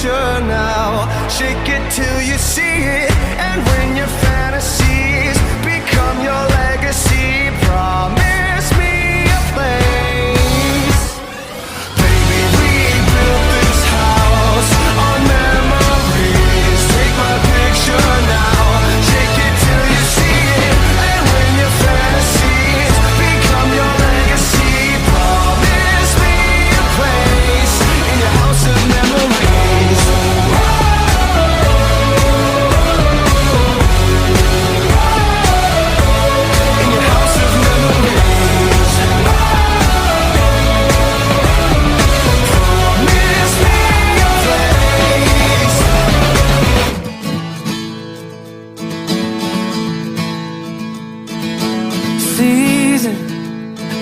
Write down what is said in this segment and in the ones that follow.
picture now. Shake it till you see it, and when your fantasies become your legacy, promise me a place. Baby, we built this house on memories. Take my picture now. Shake it till you see it, and when your fantasies become your legacy, promise me a place in your house of memories. In your house of memories. Promise me a place. Season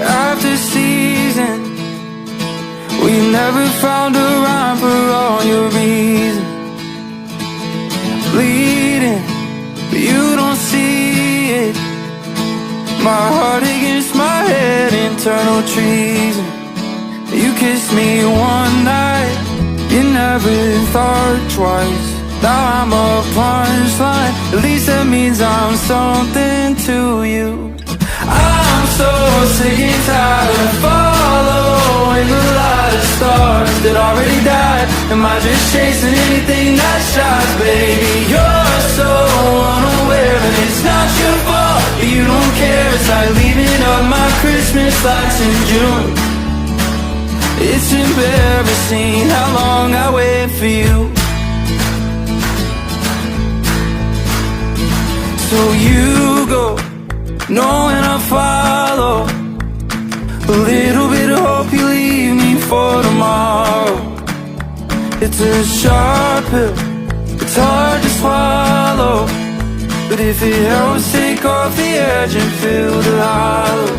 after season, we never found a rhyme for all your reasons. Bleeding, but you don't see it. My heart against my head, internal treason. You kissed me one night, you never thought twice. Now I'm a punchline, at least that means I'm something to you. I'm so sick and tired of following the light of stars that already died. Am I just chasing anything that shines, baby? You're so unaware, and it's not your fault, but you don't care. It's like leaving up my Christmas lights in June. It's embarrassing how long I wait for you. So you go, knowing I follow. A little bit of hope you leave me for tomorrow. It's a sharp pill, it's hard to swallow, but if it helps take off the edge and fill the hollow,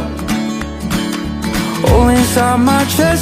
all inside my chest